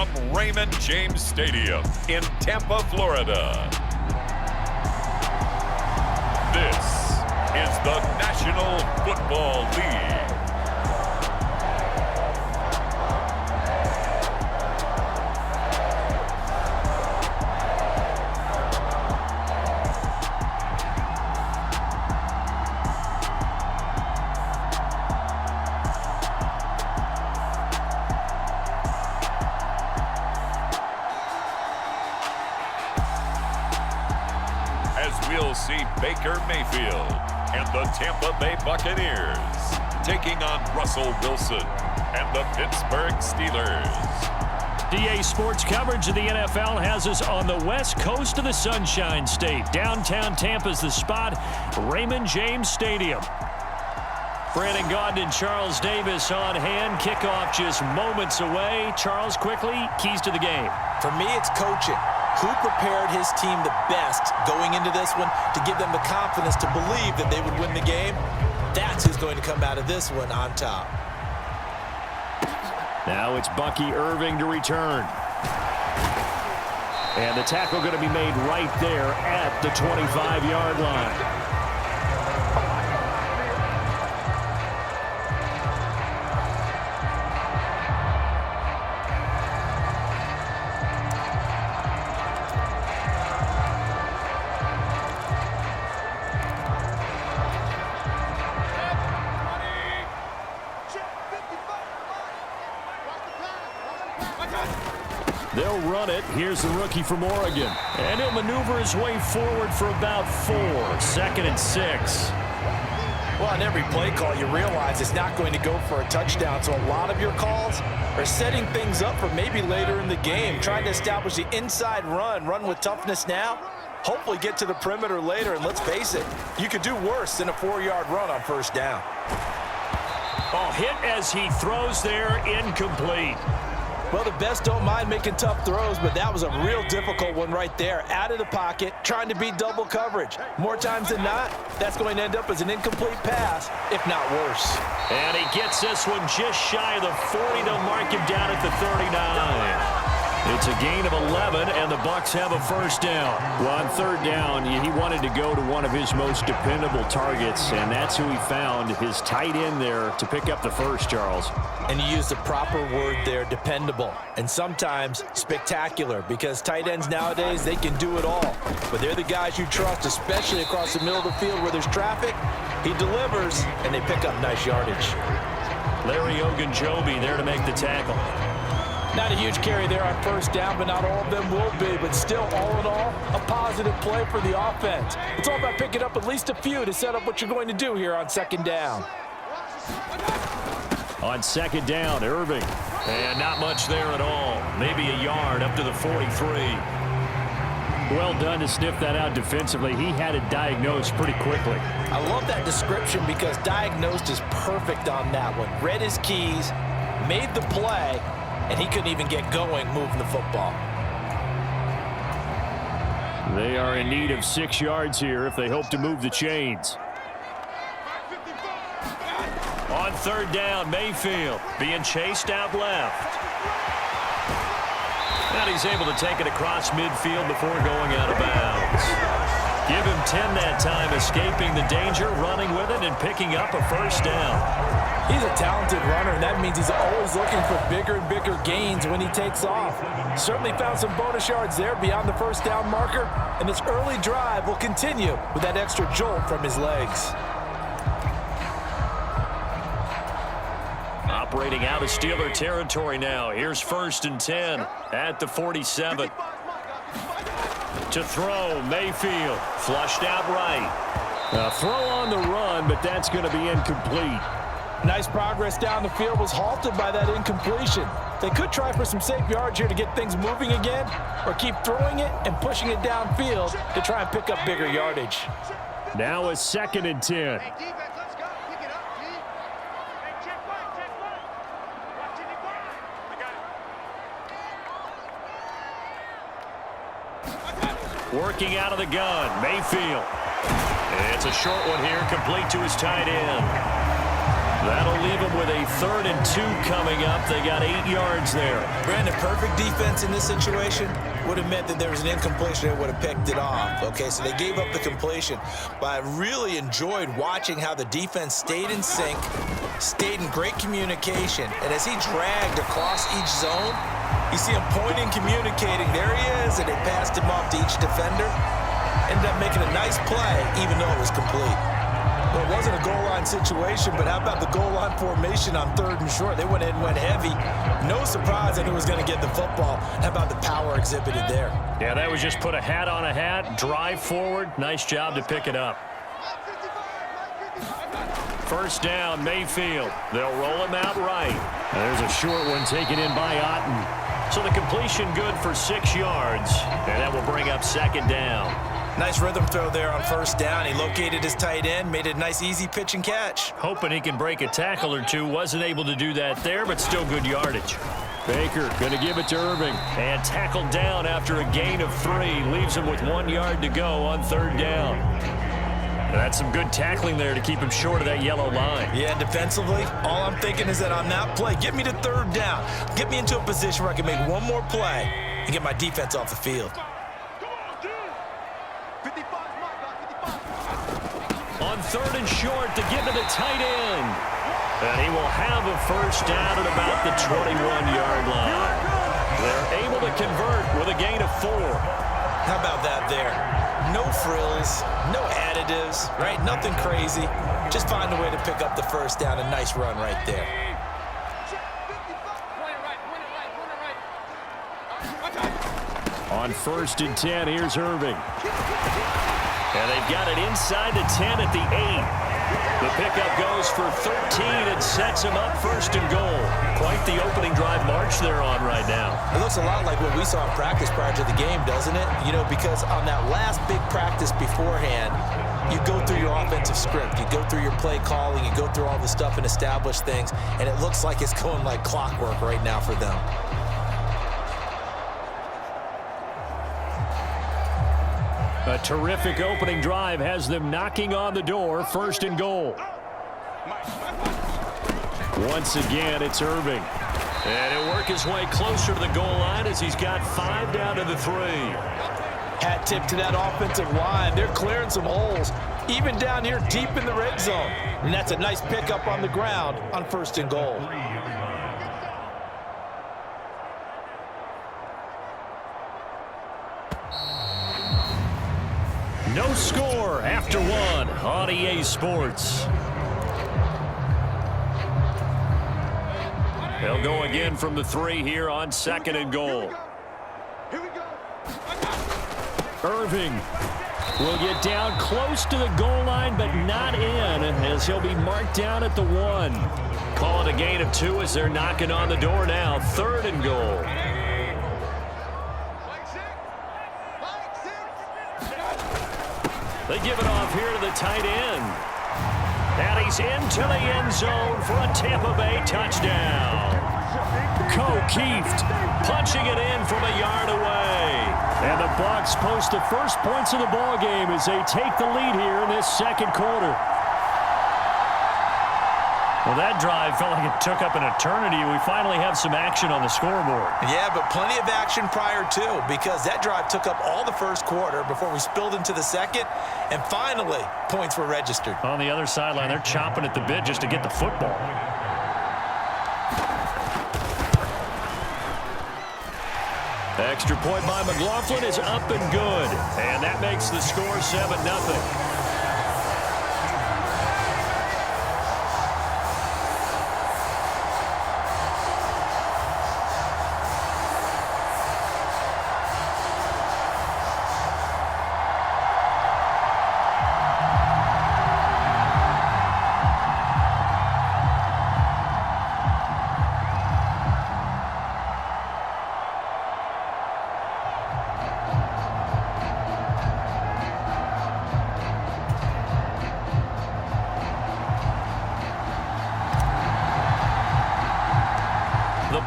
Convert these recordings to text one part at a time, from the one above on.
from Raymond James Stadium in Tampa, Florida. This is the National Football League. We'll see Baker Mayfield and the Tampa Bay Buccaneers taking on Russell Wilson and the Pittsburgh Steelers. DA Sports coverage of the NFL has us on the west coast of the Sunshine State. Downtown Tampa's the spot, Raymond James Stadium. Brandon Gaudin and Charles Davis on hand. Kickoff just moments away. Charles, quickly, keys to the game. For me, it's coaching. Who prepared his team the best going into this one to give them the confidence to believe that they would win the game? That's who's going to come out of this one on top. Now it's Bucky Irving to return. And the tackle going to be made right there at the 25-yard line. They'll run it. Here's the rookie from Oregon. And he'll maneuver his way forward for about 4. 2nd and 6. Well, on every play call, you realize it's not going to go for a touchdown. So a lot of your calls are setting things up for maybe later in the game, trying to establish the inside run with toughness now, hopefully get to the perimeter later. And let's face it, you could do worse than a 4-yard run on first down. Oh, hit as he throws there, incomplete. Well, the best don't mind making tough throws, but that was a real difficult one right there. Out of the pocket, trying to beat double coverage. More times than not, that's going to end up as an incomplete pass, if not worse. And he gets this one just shy of the 40. They'll mark him down at the 39. It's a gain of 11, and the Bucs have a first down. Well, on third down, he wanted to go to one of his most dependable targets, and that's who he found, his tight end there, to pick up the first, Charles. And you use the proper word there, dependable, and sometimes spectacular, because tight ends nowadays, they can do it all. But they're the guys you trust, especially across the middle of the field where there's traffic. He delivers, and they pick up nice yardage. Larry Ogunjobi there to make the tackle. Not a huge carry there on first down, but not all of them will be. But still, all in all, a positive play for the offense. It's all about picking up at least a few to set up what you're going to do here on second down. On second down, Irving. And not much there at all. Maybe a yard up to the 43. Well done to sniff that out defensively. He had it diagnosed pretty quickly. I love that description because diagnosed is perfect on that one. Read his keys, made the play, and he couldn't even get going moving the football. They are in need of 6 yards here if they hope to move the chains. On third down, Mayfield being chased out left. And he's able to take it across midfield before going out of bounds. Give him 10 that time, escaping the danger, running with it, and picking up a first down. He's a talented runner, and that means he's always looking for bigger and bigger gains when he takes off. Certainly found some bonus yards there beyond the first down marker, and this early drive will continue with that extra jolt from his legs. Operating out of Steeler territory now. Here's 1st and 10 at the 47. To throw, Mayfield, flushed out right. A throw on the run, but that's going to be incomplete. Nice progress down the field, was halted by that incompletion. They could try for some safe yards here to get things moving again, or keep throwing it and pushing it downfield to try and pick up bigger yardage. Now a 2nd and 10. Working out of the gun, Mayfield. It's a short one here, complete to his tight end. That'll leave them with a 3rd and 2 coming up. They got 8 yards there. Brandon, perfect defense in this situation would have meant that there was an incompletion. They would have picked it off. Okay, so they gave up the completion. But I really enjoyed watching how the defense stayed in sync, stayed in great communication. And as he dragged across each zone, you see him pointing, communicating. There he is, and they passed him off to each defender. Ended up making a nice play, even though it was complete. Well, it wasn't a goal line situation, but how about the goal line formation on 3rd and short? They went in and went heavy. No surprise on who was going to get the football. How about the power exhibited there? Yeah, that was just put a hat on a hat, drive forward. Nice job to pick it up. 1st down, Mayfield. They'll roll him out right. There's a short one taken in by Otten. So the completion good for 6 yards, and that will bring up 2nd down. Nice rhythm throw there on 1st down. He located his tight end, made it a nice easy pitch and catch. Hoping he can break a tackle or two. Wasn't able to do that there, but still good yardage. Baker going to give it to Irving. And tackled down after a gain of 3. Leaves him with 1 yard to go on 3rd down. That's some good tackling there to keep him short of that yellow line. Yeah, defensively, all I'm thinking is that on that play, get me to 3rd down. Get me into a position where I can make one more play and get my defense off the field. On 3rd and short to give to the tight end. And he will have a 1st down at about the 21-yard line. They're able to convert with a gain of 4. How about that there? No frills, no additives, right? Nothing crazy. Just find a way to pick up the 1st down. A nice run right there. On 1st and 10, here's Irving. And they've got it inside the 10 at the 8. The pickup goes for 13 and sets him up 1st and goal. Quite the opening drive march they're on right now. It looks a lot like what we saw in practice prior to the game, doesn't it? You know, because on that last big practice beforehand, you go through your offensive script. You go through your play calling. You go through all the stuff and establish things. And it looks like it's going like clockwork right now for them. A terrific opening drive has them knocking on the door. 1st and goal. Once again, it's Irving. And he'll work his way closer to the goal line as he's got 5 down to the 3. Hat tip to that offensive line. They're clearing some holes, even down here deep in the red zone. And that's a nice pickup on the ground on 1st and goal. No score after 1 on EA Sports. They'll go again from the 3 here on 2nd and goal. Irving will get down close to the goal line, but not in, as he'll be marked down at the 1. Call it a gain of 2 as they're knocking on the door now. 3rd and goal. They give it off here to the tight end. And he's into the end zone for a Tampa Bay touchdown. Keeft punching it in from a yard away. And the Bucs post the first points of the ball game as they take the lead here in this 2nd quarter. Well, that drive felt like it took up an eternity. We finally have some action on the scoreboard. Yeah, but plenty of action prior to, because that drive took up all the 1st quarter before we spilled into the 2nd, and finally, points were registered. On the other sideline, they're chomping at the bit just to get the football. Extra point by McLaughlin is up and good, and that makes the score 7-0.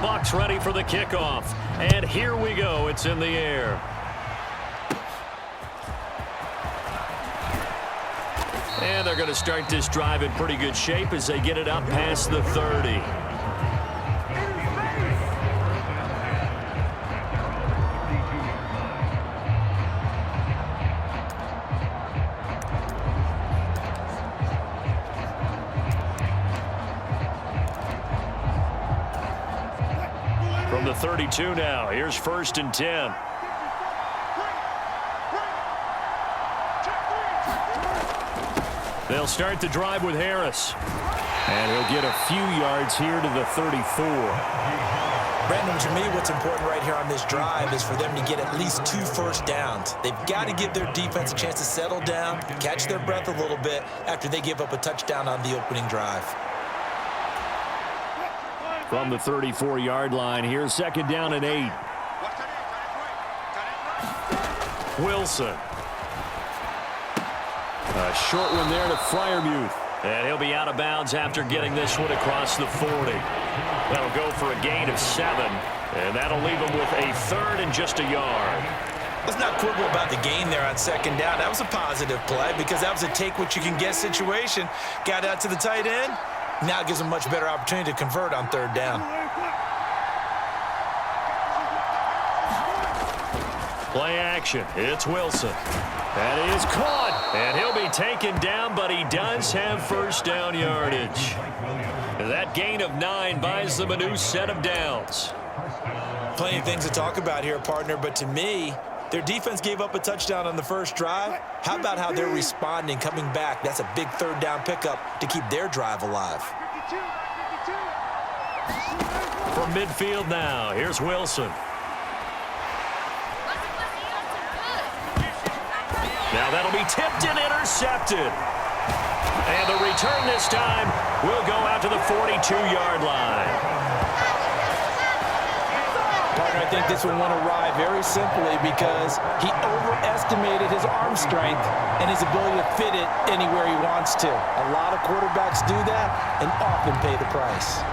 Bucs ready for the kickoff. And here we go. It's in the air. And they're going to start this drive in pretty good shape as they get it up past the 30. From the 32 now, here's 1st and 10. They'll start the drive with Harris. And he'll get a few yards here to the 34. Brandon, to me, what's important right here on this drive is for them to get at least 2 first downs. They've got to give their defense a chance to settle down, catch their breath a little bit after they give up a touchdown on the opening drive. From the 34-yard line, here's 2nd down and 8. Wilson. A short one there to Freiermuth. And he'll be out of bounds after getting this one across the 40. That'll go for a gain of 7. And that'll leave him with a 3rd and just a yard. Let's not quibble about the gain there on 2nd down. That was a positive play because that was a take-what-you-can-get situation. Got out to the tight end. Now gives them a much better opportunity to convert on 3rd down. Play action. It's Wilson. That is caught. And he'll be taken down, but he does have 1st down yardage. That gain of 9 buys them a new set of downs. Plenty of things to talk about here, partner, but to me, their defense gave up a touchdown on the first drive. How about how they're responding, coming back? That's a big 3rd down pickup to keep their drive alive. From midfield now, here's Wilson. Now that'll be tipped and intercepted. And the return this time will go out to the 42-yard line. Partner, I think this one went awry very simply because he overestimated his arm strength and his ability to fit it anywhere he wants to. A lot of quarterbacks do that and often pay the price.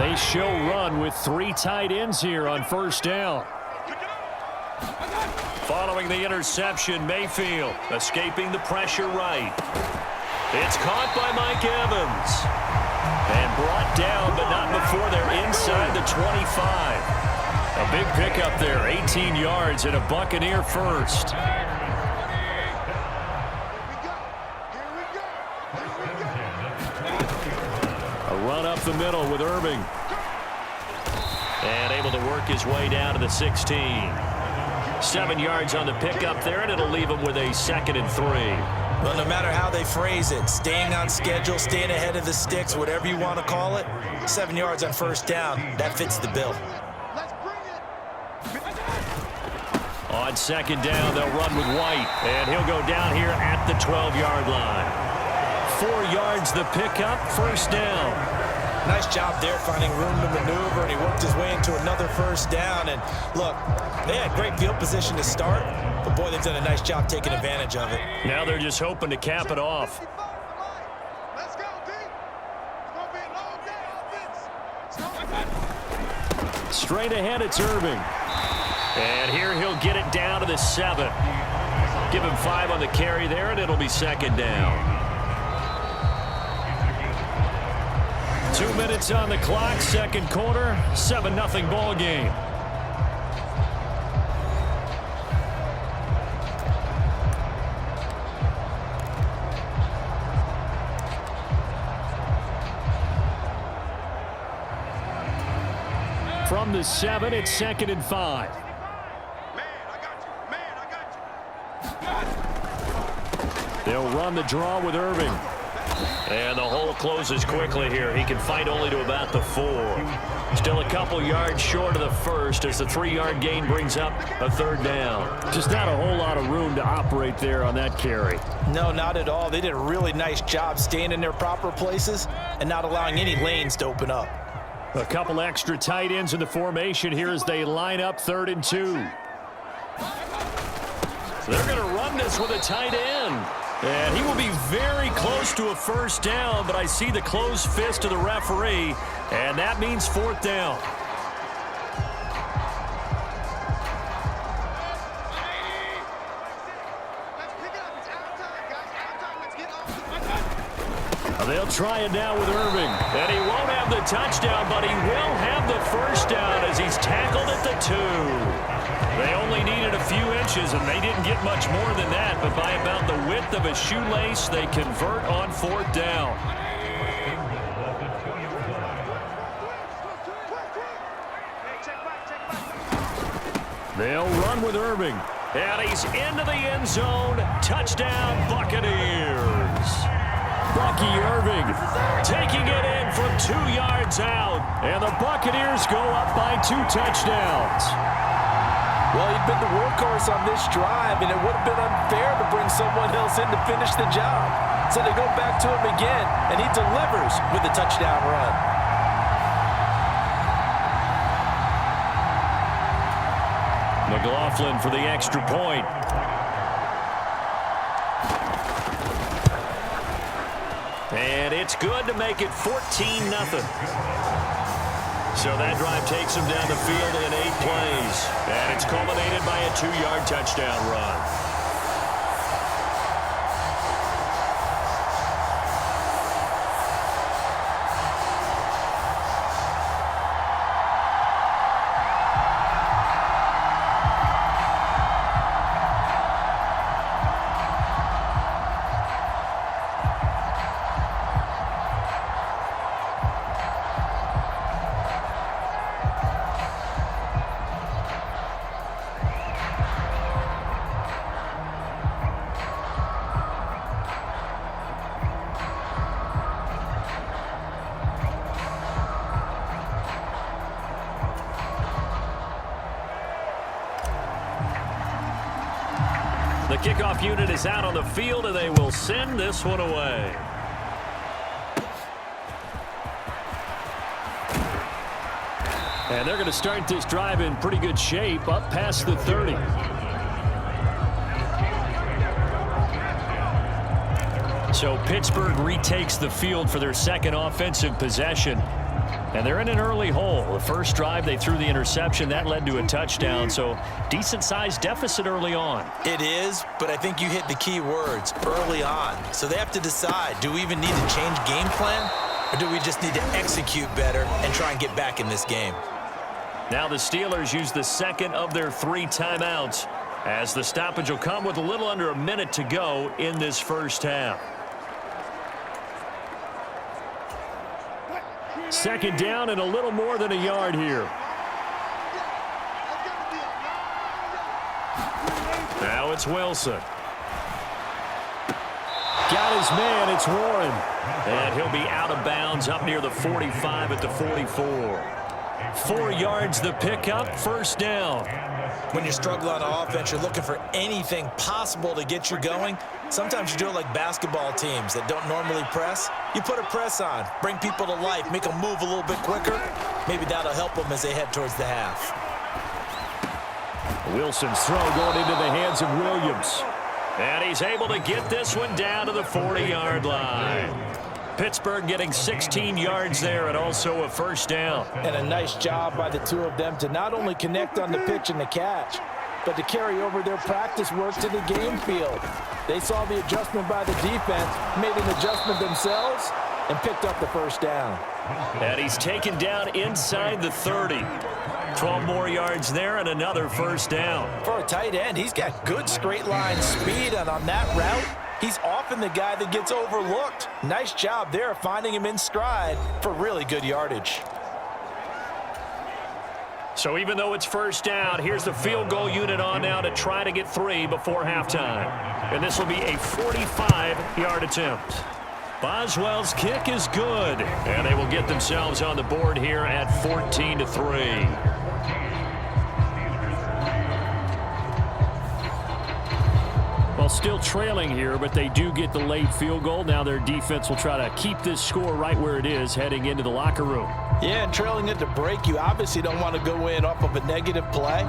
They show run with 3 tight ends here on 1st down. Following the interception, Mayfield escaping the pressure right. It's caught by Mike Evans. And brought down, but not before they're inside the 25. A big pickup there, 18 yards and a Buccaneer first. A run up the middle with Irving. And able to work his way down to the 16. 7 yards on the pickup there, and it'll leave him with a 2nd and 3. Well, no matter how they phrase it, staying on schedule, staying ahead of the sticks, whatever you want to call it, 7 yards on 1st down, that fits the bill. On 2nd down, they'll run with White, and he'll go down here at the 12-yard line. 4 yards the pickup, 1st down. Nice job there finding room to maneuver, and he worked his way into another 1st down. And look, they had great field position to start, but boy, they've done a nice job taking advantage of it. Now they're just hoping to cap it off. Let's go, D. It's going to be a long day, offense. Straight ahead, it's Irving. And here he'll get it down to the 7. Give him 5 on the carry there, and it'll be 2nd down. 2 minutes on the clock, 2nd quarter, 7-0 ball game. From the 7, it's 2nd and 5. Man, I got you. They'll run the draw with Irving. And the hole closes quickly here. He can fight only to about the 4. Still a couple yards short of the 1st as the 3-yard gain brings up a 3rd down. Just not a whole lot of room to operate there on that carry. No, not at all. They did a really nice job staying in their proper places and not allowing any lanes to open up. A couple extra tight ends in the formation here as they line up 3rd and 2. They're going to run this with a tight end. And he will be very close to a 1st down, but I see the closed fist of the referee, and that means 4th down. Let's pick it up. They'll try it now with Irving. And he won't have the touchdown, but he will have the first down as he's tackled at the 2. They only needed a few inches, and they didn't get much more than that. But by about the width of a shoelace, they convert on 4th down. They'll run with Irving. And he's into the end zone. Touchdown, Buccaneers. Bucky Irving taking it in from 2 yards out. And the Buccaneers go up by 2 touchdowns. Well, he'd been the workhorse on this drive, and it would have been unfair to bring someone else in to finish the job. So they go back to him again, and he delivers with a touchdown run. McLaughlin for the extra point. And it's good to make it 14-0. So that drive takes him down the field in 8 plays. And it's culminated by a 2-yard touchdown run. The kickoff unit is out on the field, and they will send this one away. And they're going to start this drive in pretty good shape, up past the 30. So Pittsburgh retakes the field for their second offensive possession. And they're in an early hole. The first drive, they threw the interception. That led to a touchdown, so decent-sized deficit early on. It is, but I think you hit the key words, early on. So they have to decide, do we even need to change game plan, or do we just need to execute better and try and get back in this game? Now the Steelers use the second of their 3 timeouts, as the stoppage will come with a little under a minute to go in this first half. Second down and a little more than a yard here. Now it's Wilson. Got his man, it's Warren. And he'll be out of bounds up near the 45 at the 44. 4 yards the pickup, first down. When you struggle on offense, you're looking for anything possible to get you going. Sometimes you do it like basketball teams that don't normally press. You put a press on, bring people to life, make them move a little bit quicker. Maybe that'll help them as they head towards the half. Wilson's throw going into the hands of Williams. And he's able to get this one down to the 40-yard line. Pittsburgh getting 16 yards there and also a first down. And a nice job by the two of them to not only connect on the pitch and the catch, but to carry over their practice work to the game field. They saw the adjustment by the defense, made an adjustment themselves, and picked up the first down. And he's taken down inside the 30. 12 more yards there and another first down. For a tight end, he's got good straight line speed, and on that route, he's often the guy that gets overlooked. Nice job there finding him in stride for really good yardage. So even though it's first down, here's the field goal unit on now to try to get 3 before halftime. And this will be a 45-yard attempt. Boswell's kick is good, and they will get themselves on the board here at 14-3. Well, still trailing here, but they do get the late field goal. Now their defense will try to keep this score right where it is heading into the locker room. Yeah, and trailing at the break, you obviously don't want to go in off of a negative play.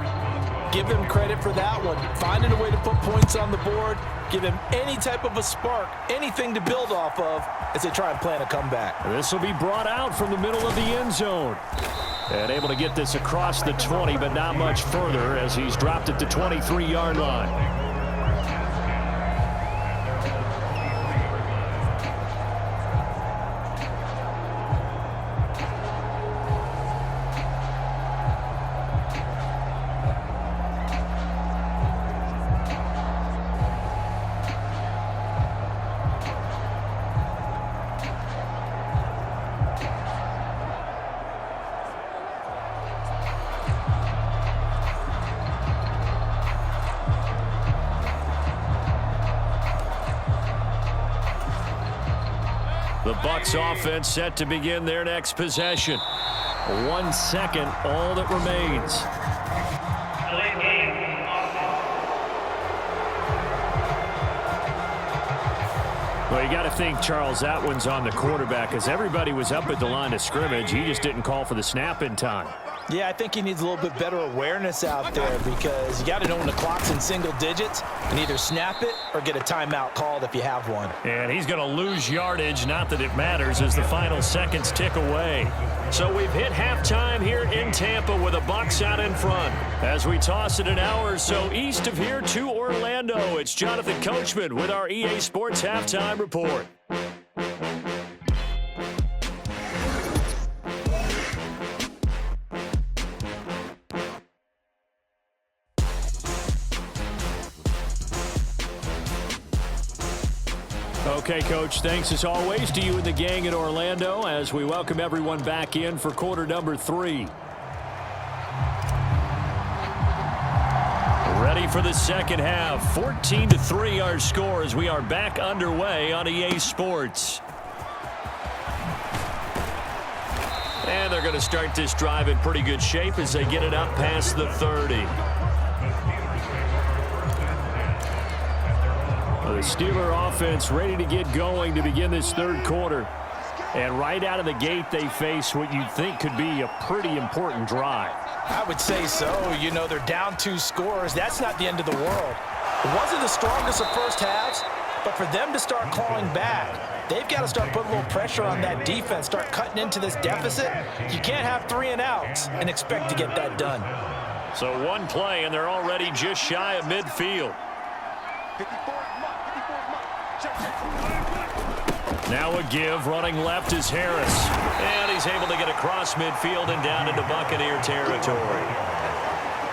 Give them credit for that one. Finding a way to put points on the board. Give them any type of a spark, anything to build off of as they try and plan a comeback. This will be brought out from the middle of the end zone. And able to get this across the 20, but not much further as he's dropped at the 23-yard line. The Bucs offense set to begin their next possession. 1 second, all that remains. Well, you got to think, Charles, that one's on the quarterback, as everybody was up at the line of scrimmage. He just didn't call for the snap in time. Yeah, I think he needs a little bit better awareness out there, because you got to know when the clock's in single digits and either snap it or get a timeout called if you have one. And he's going to lose yardage, not that it matters, as the final seconds tick away. So we've hit halftime here in Tampa with the Bucs out in front. As we toss it an hour or so east of here to Orlando, it's Jonathan Coachman with our EA Sports Halftime Report. Okay, Coach, thanks as always to you and the gang in Orlando as we welcome everyone back in for quarter number 3. Ready for the second half. 14-3 our score as we are back underway on EA Sports. And they're going to start this drive in pretty good shape as they get it up past the 30. The Steeler offense ready to get going to begin this third quarter. And right out of the gate, they face what you'd think could be a pretty important drive. I would say so. You know, they're down 2 scores. That's not the end of the world. It wasn't the strongest of first halves, but for them to start clawing back, they've got to start putting a little pressure on that defense, start cutting into this deficit. You can't have 3 and outs and expect to get that done. So one play, and they're already just shy of midfield. Now a give, running left is Harris. And he's able to get across midfield and down into Buccaneer territory.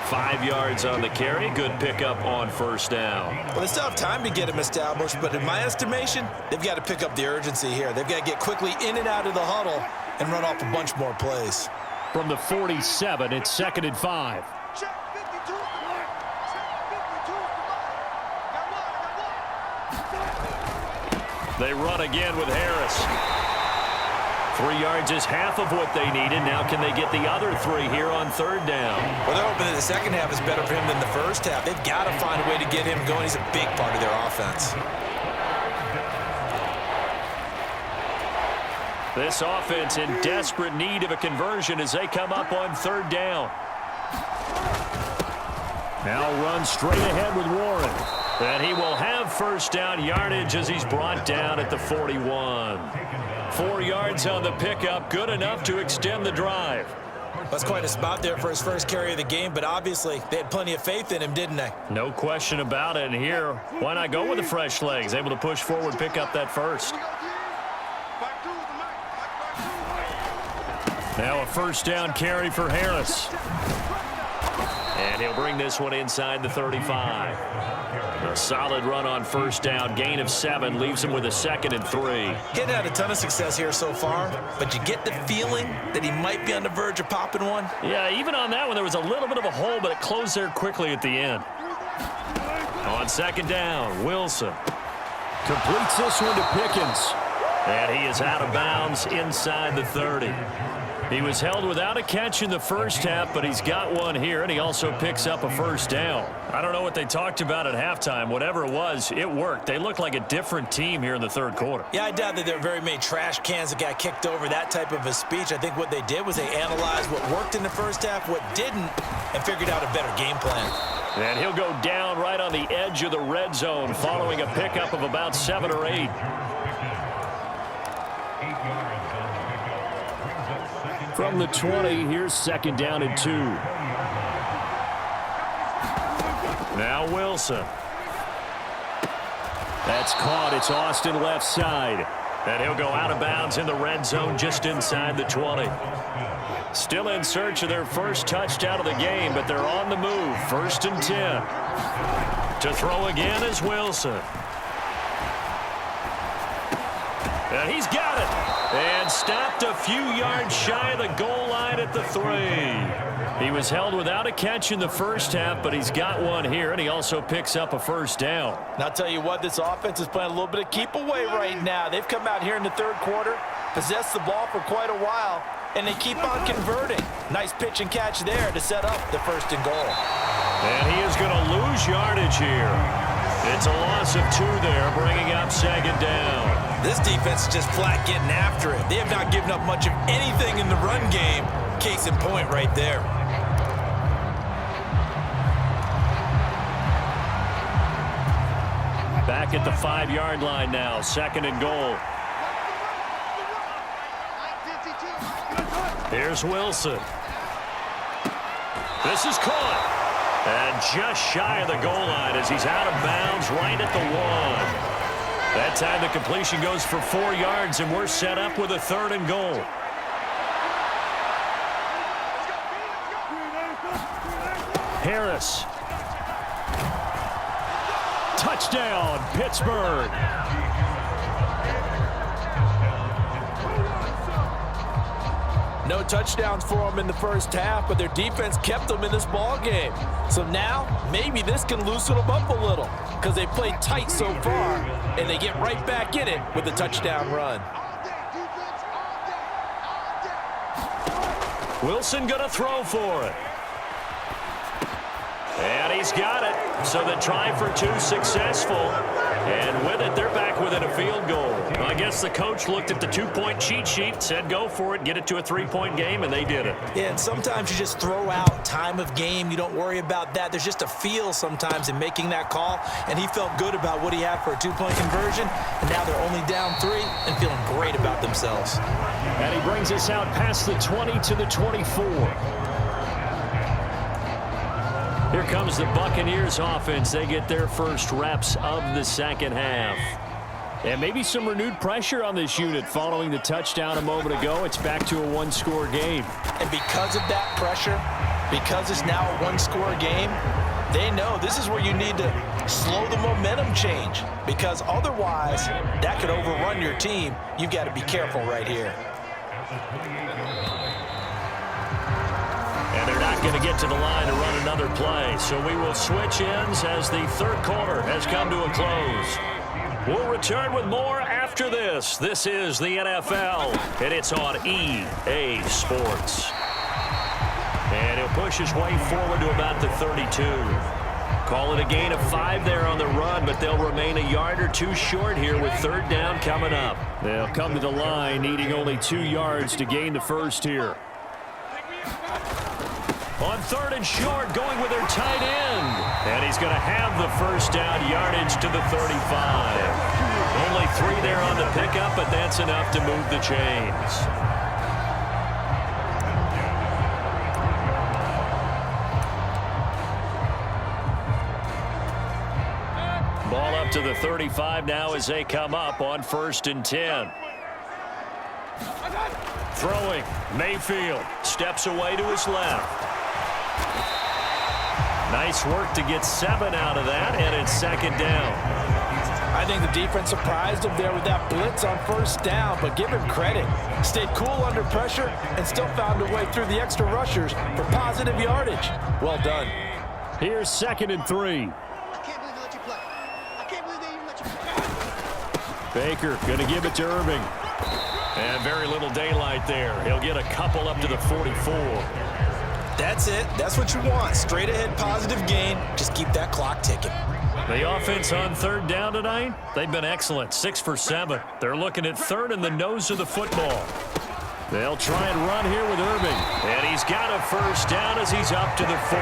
5 yards on the carry. Good pickup on first down. Well, they still have time to get him established, but in my estimation, they've got to pick up the urgency here. They've got to get quickly in and out of the huddle and run off a bunch more plays. From the 47, it's 2nd and 5. They run again with Harris. 3 yards is half of what they needed. Now can they get the other 3 here on third down? Well, they're hoping that the second half is better for him than the first half. They've got to find a way to get him going. He's a big part of their offense. This offense in desperate need of a conversion as they come up on third down. Now run straight ahead with Warren. And he will have first down yardage as he's brought down at the 41. 4 yards on the pickup, good enough to extend the drive. That's quite a spot there for his first carry of the game, but obviously they had plenty of faith in him, didn't they? No question about it. And here, why not go with the fresh legs? Able to push forward, pick up that first. Now a first down carry for Harris. And he'll bring this one inside the 35. A solid run on first down. Gain of 7 leaves him with a 2nd and 3. Getting had a ton of success here so far, but you get the feeling that he might be on the verge of popping one. Yeah, even on that one, there was a little bit of a hole, but it closed there quickly at the end. On second down, Wilson completes this one to Pickens. And he is out of bounds inside the 30. He was held without a catch in the first half, but he's got one here, and he also picks up a first down. I don't know what they talked about at halftime. Whatever it was, it worked. They look like a different team here in the third quarter. Yeah, I doubt that there are very many trash cans that got kicked over, that type of a speech. I think what they did was they analyzed what worked in the first half, what didn't, and figured out a better game plan. And he'll go down right on the edge of the red zone following a pickup of about 7 or 8. From the 20, here's second down and 2. Now Wilson. That's caught. It's Austin left side. And he'll go out of bounds in the red zone just inside the 20. Still in search of their first touchdown of the game, but they're on the move. 1st and 10. To throw again is Wilson. And he's got it. And stopped a few yards shy of the goal line at the 3. He was held without a catch in the first half, but he's got one here, and he also picks up a first down. And I'll tell you what, this offense is playing a little bit of keep away right now. They've come out here in the third quarter, possessed the ball for quite a while, and they keep on converting. Nice pitch and catch there to set up the 1st and goal. And he is going to lose yardage here. It's a loss of 2 there, bringing up 2nd down. This defense is just flat getting after it. They have not given up much of anything in the run game. Case in point right there. Back at the 5-yard line now, 2nd and goal. Here's Wilson. This is caught. And just shy of the goal line as he's out of bounds right at the 1. That time the completion goes for 4 yards, and we're set up with a 3rd and goal. Harris. Touchdown, Pittsburgh. No touchdowns for them in the first half, but their defense kept them in this ball game. So now, maybe this can loosen them up a little because they played tight so far, and they get right back in it with a touchdown run. Wilson going to throw for it. And he's got it. So the try for 2 successful. And with it, they're back within a field goal. I guess the coach looked at the 2-point cheat sheet, said go for it, get it to a 3-point game, and they did it. Yeah, and sometimes you just throw out time of game. You don't worry about that. There's just a feel sometimes in making that call, and he felt good about what he had for a 2-point conversion, and now they're only down 3 and feeling great about themselves. And he brings us out past the 20 to the 24. Here comes the Buccaneers offense. They get their first reps of the second half. And maybe some renewed pressure on this unit following the touchdown a moment ago. It's back to a 1-score game. And because of that pressure, because it's now a 1-score game, they know this is where you need to slow the momentum change. Because otherwise, that could overrun your team. You've got to be careful right here. And they're not going to get to the line to run another play. So we will switch ends as the third quarter has come to a close. We'll return with more after this. This is the NFL, and it's on EA Sports. And he'll push his way forward to about the 32. Call it a gain of 5 there on the run, but they'll remain a yard or 2 short here with 3rd down coming up. They'll come to the line needing only 2 yards to gain the first here. On 3rd and short, going with their tight end. And he's going to have the first down, yardage to the 35. Only 3 there on the pickup, but that's enough to move the chains. Ball up to the 35 now as they come up on 1st and 10. Throwing, Mayfield steps away to his left. Nice work to get 7 out of that, and it's 2nd down. I think the defense surprised him there with that blitz on 1st down, but give him credit. Stayed cool under pressure and still found a way through the extra rushers for positive yardage. Well done. Here's 2nd and 3. I can't believe they let you play. I can't believe they even let you play. Baker going to give it to Irving. And very little daylight there. He'll get a couple up to the 44. That's it. That's what you want. Straight ahead positive gain. Just keep that clock ticking. The offense on 3rd down tonight, they've been excellent. 6 for 7. They're looking at 3rd in the nose of the football. They'll try and run here with Irving. And he's got a first down as he's up to the 48.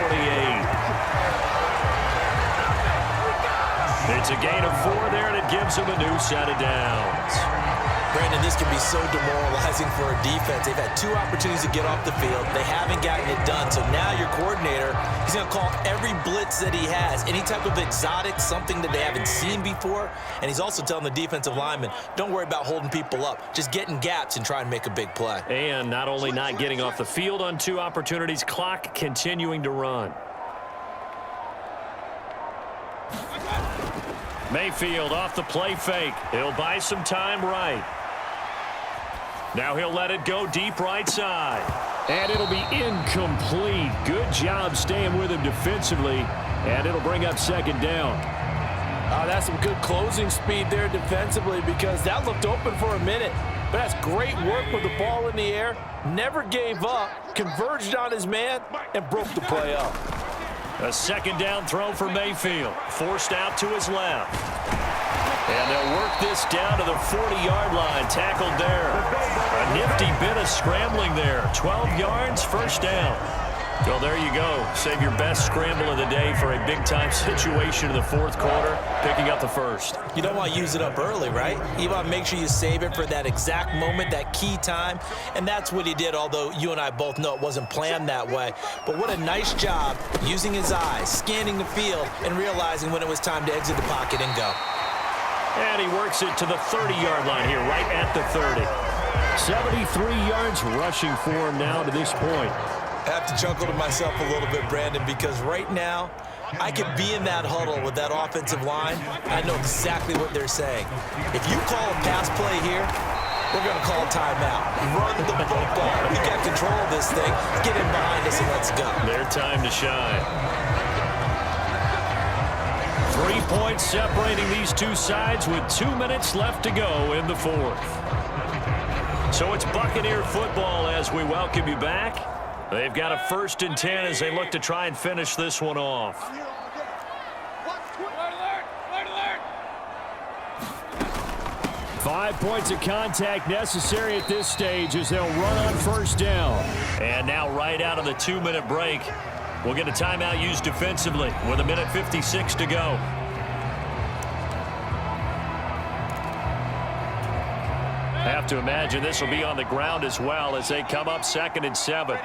It's a gain of 4 there, and it gives him a new set of downs. Brandon, this can be so demoralizing for a defense. They've had 2 opportunities to get off the field. They haven't gotten it done. So now your coordinator, he's going to call every blitz that he has, any type of exotic, something that they haven't seen before. And he's also telling the defensive linemen, don't worry about holding people up. Just get in gaps and try and make a big play. And not only not getting off the field on 2 opportunities, clock continuing to run. Mayfield off the play fake. He'll buy some time right. Now he'll let it go deep right side. And it'll be incomplete. Good job staying with him defensively. And it'll bring up second down. That's some good closing speed there defensively because that looked open for a minute. But that's great work with the ball in the air. Never gave up, converged on his man, and broke the play up. A second down throw for Mayfield. Forced out to his left. And they'll work this down to the 40-yard line. Tackled there. A nifty bit of scrambling there. 12 yards, first down. Well, there you go. Save your best scramble of the day for a big-time situation in the fourth quarter, picking up the first. You don't want to use it up early, right? You want to make sure you save it for that exact moment, that key time, and that's what he did, although you and I both know it wasn't planned that way. But what a nice job using his eyes, scanning the field, and realizing when it was time to exit the pocket and go. And he works it to the 30-yard line here, right at the 30. 73 yards rushing for him now to this point. I have to chuckle to myself a little bit, Brandon, because right now I could be in that huddle with that offensive line. I know exactly what they're saying. If you call a pass play here, we're going to call a timeout. Run the football. We got control of this thing. Get in behind us and let's go. Their time to shine. 3 points separating these two sides with 2 minutes left to go in the fourth. So it's Buccaneer football as we welcome you back. They've got a 1st and 10 as they look to try and finish this one off. 5 points of contact necessary at this stage as they'll run on first down. And now right out of the 2-minute break, we'll get a timeout used defensively with 1:56 to go. Have to imagine this will be on the ground as well as they come up 2nd and 7.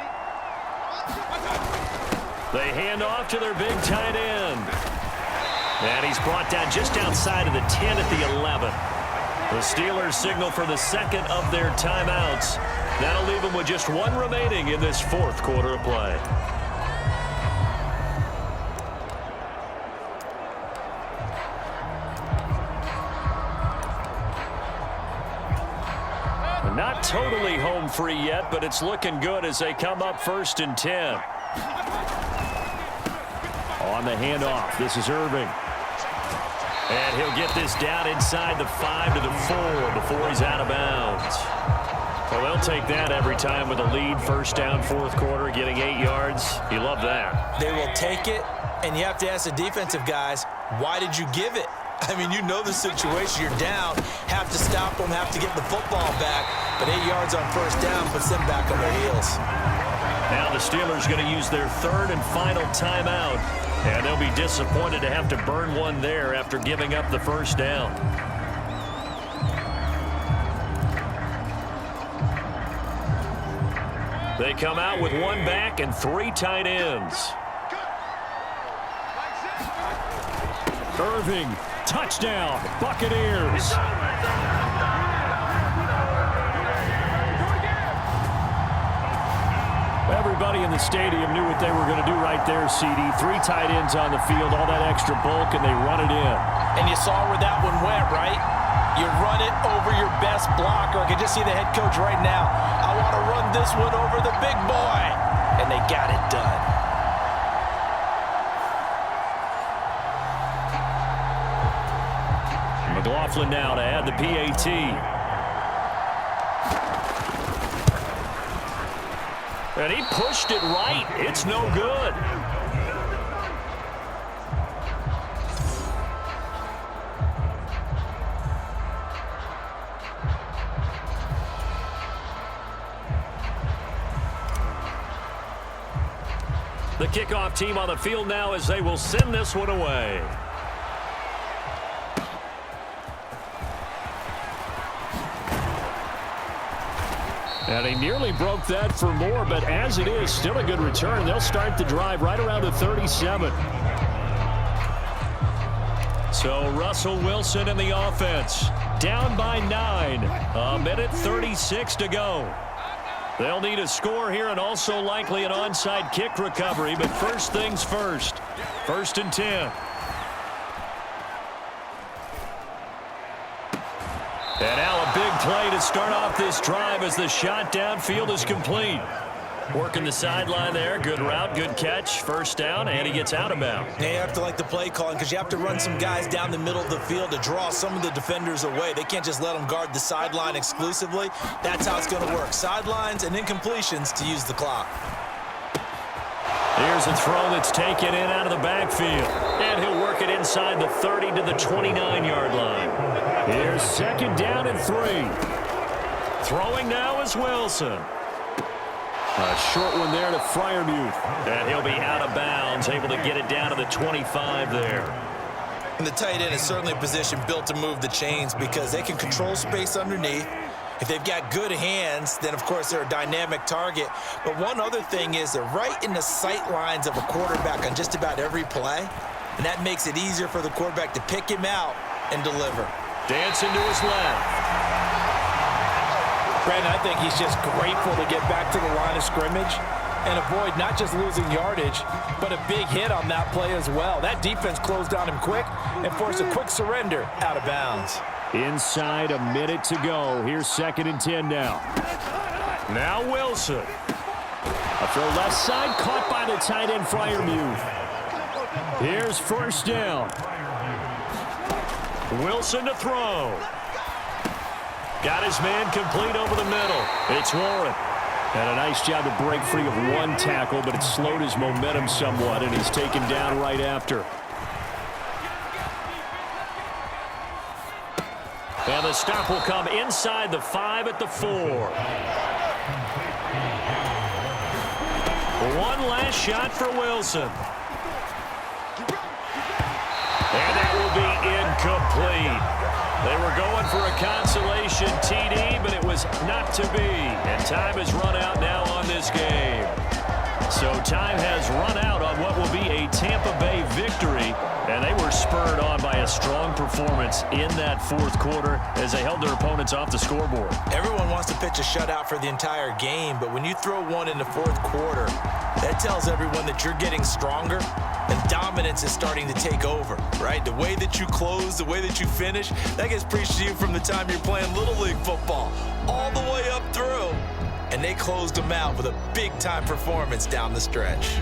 They hand off to their big tight end. And he's brought down just outside of the 10 at the 11. The Steelers signal for the second of their timeouts. That'll leave them with just one remaining in this fourth quarter of play. Not totally home free yet, but it's looking good as they come up 1st and 10. On the handoff, this is Irving. And he'll get this down inside the 5 to the 4 before he's out of bounds. Well, they'll take that every time with a lead. First down, fourth quarter, getting 8 yards. You love that. They will take it, and you have to ask the defensive guys, why did you give it? I mean, you know the situation. You're down, have to stop them, have to get the football back. But 8 yards on first down puts them back on their heels. Now the Steelers going to use their 3rd and final timeout. And they'll be disappointed to have to burn one there after giving up the first down. They come out with one back and 3 tight ends. Irving, touchdown, Buccaneers. Everybody in the stadium knew what they were going to do right there, CD. 3 tight ends on the field, all that extra bulk, and they run it in. And you saw where that one went, right? You run it over your best blocker. I can just see the head coach right now. I want to run this one over the big boy. And they got it done. McLaughlin now to add the PAT. And he pushed it right. It's no good. The kickoff team on the field now as they will send this one away. And he nearly broke that for more, but as it is, still a good return. They'll start the drive right around the 37. So Russell Wilson in the offense, down by 9. 1:36 to go. They'll need a score here and also likely an onside kick recovery, but first things first. 1st and 10. And now a big play to start off this drive as the shot downfield is complete. Working the sideline there. Good route, good catch. First down, and he gets out of bounds. Yeah, you have to like the play calling because you have to run some guys down the middle of the field to draw some of the defenders away. They can't just let them guard the sideline exclusively. That's how it's going to work. Sidelines and incompletions to use the clock. Here's a throw that's taken in out of the backfield. And he'll work it inside the 30 to the 29-yard line. Here's second down and 3. Throwing now is Wilson. A short one there to Freiermuth. And he'll be out of bounds, able to get it down to the 25 there. And the tight end is certainly a position built to move the chains because they can control space underneath. If they've got good hands, then, of course, they're a dynamic target. But one other thing is they're right in the sight lines of a quarterback on just about every play, and that makes it easier for the quarterback to pick him out and deliver. Dancing to his left. Brandon, I think he's just grateful to get back to the line of scrimmage and avoid not just losing yardage, but a big hit on that play as well. That defense closed on him quick and forced a quick surrender out of bounds. Inside a minute to go. Here's second and 10 now. Now Wilson. A throw left side, caught by the tight end Freiermuth. Here's first down. Wilson to throw. Got his man complete over the middle. It's Warren. And a nice job to break free of one tackle, but it slowed his momentum somewhat, and he's taken down right after. And the stop will come inside the 5 at the 4. One last shot for Wilson. And that will be incomplete. They were going for a consolation TD, but it was not to be. And time has run out now on this game. So time has run out on what will be a Tampa Bay victory. And they were spurred on by a strong performance in that fourth quarter as they held their opponents off the scoreboard. Everyone wants to pitch a shutout for the entire game, but when you throw one in the fourth quarter, that tells everyone that you're getting stronger and dominance is starting to take over, right? The way that you close, the way that you finish, that gets preached to you from the time you're playing Little League football all the way up through. And they closed them out with a big-time performance down the stretch.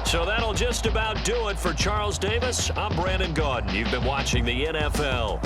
So that'll just about do it for Charles Davis. I'm Brandon Gaudin. You've been watching the NFL.